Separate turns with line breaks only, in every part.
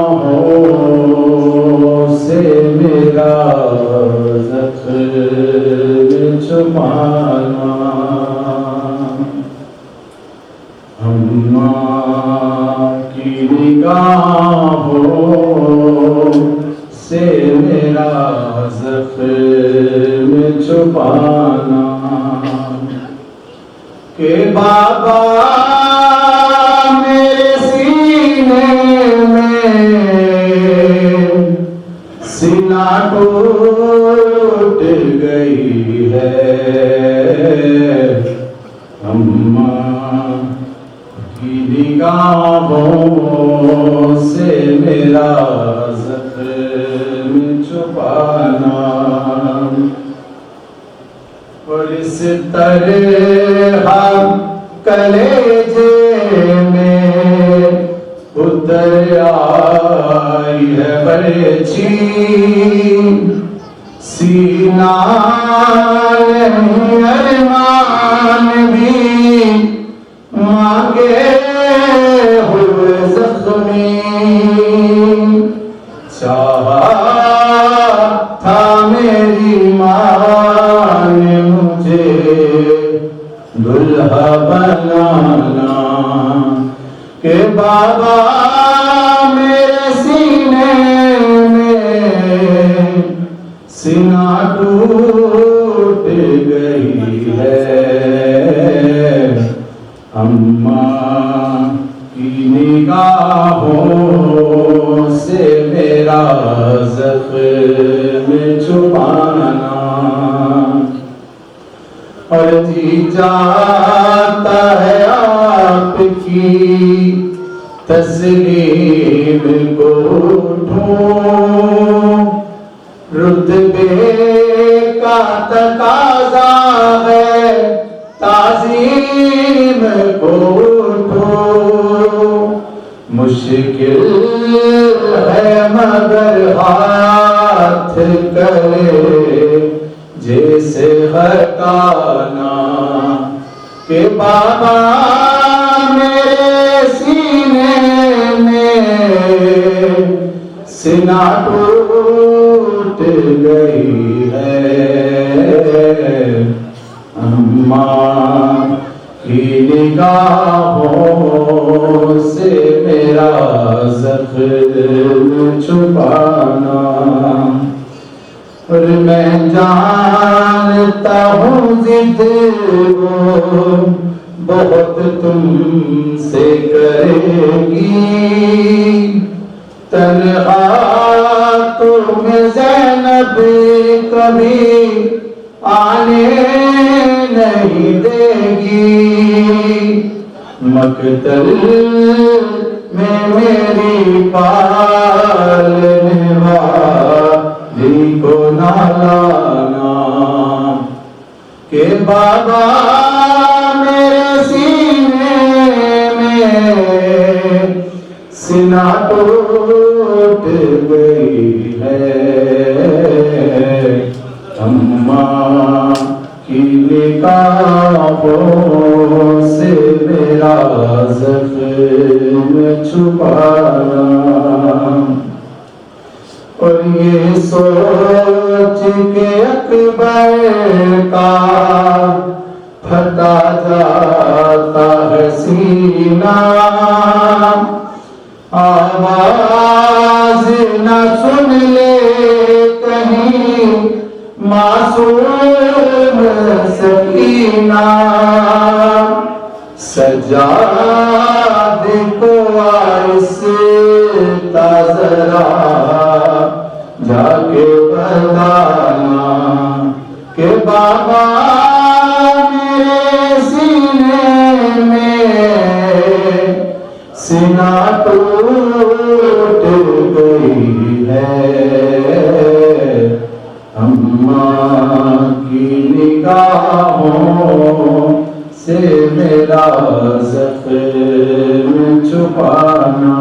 निगाहों से मेरा ज़ख्म छुपाना, अम्मा की निगाहों से मेरा ज़ख्म छुपाना, के बाबा मेरे सीने में सीना टूट गई है, अम्मा की निगाहों से मेरा ज़ख्म छुपाना, और इस तरह कलेजे में उतर आई है बरछी, सीना नहीं अरमान भी मांगे हुए ज़ख्मी, चाहा था मेरी माँ ने मुझे दुल्हा बनाना, के बाबा मेरे सीने में सीना टूट गई है, अम्मा की निगाहों से मेरा ज़ख्म छुपाना, और जी जाता है आपकी तस्लीम को ढूंढ, रुतबे का तकाज़ा है ताज़ीम को ढूंढ, मुश्किल है मगर हाथ करे जैसे हटाना, के बाबा मेरे सीने में सीना टूट गई है, अम्मा की निगाहों से मेरा ज़ख्म छुपाना, और मैं जानता हूँ जिद वो बहुत तुमसे करेगी, तन्हा तुम्हें ज़ैनब कभी आने नहीं देगी, मक़तल में मेरी पालने वाली को ना लाना, के बाबा मेरे सीने में सीना टूट गई है, अम्मा की निगाहों से मेरा ज़ख्म छुपाना, और ये सोच के अकबर का फटा जाता है सीना, आवाज न सुन ले कहीं मासूम सकीना, सजाद को आहिस्ता ज़रा जाके बताना, के बाबा मेरे सीने में सीना टूट गई है, अम्मा की निगाहों से मेरा ज़ख्म छुपाना,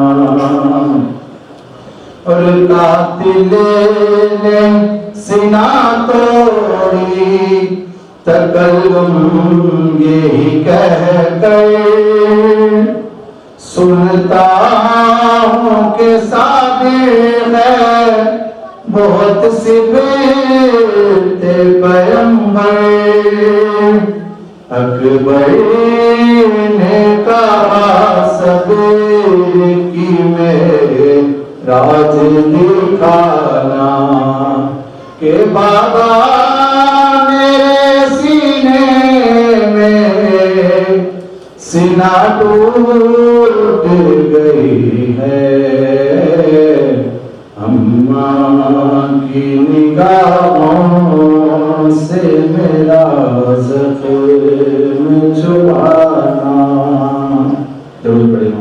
और कातिल ने सीना तोड़ी तकल्लुम यही कह गए, सुनता हूँ कि साबिर है बहुत सी बेटे पैगंबर। अकबर ने कहा सबेर की मेरे राज दिखाना के बाबा मेरे सीने में सीना टूट गई है। अम्मा की निगाहों से मेरा ज़ख्म छुपाना। जरूर पड़ेगा।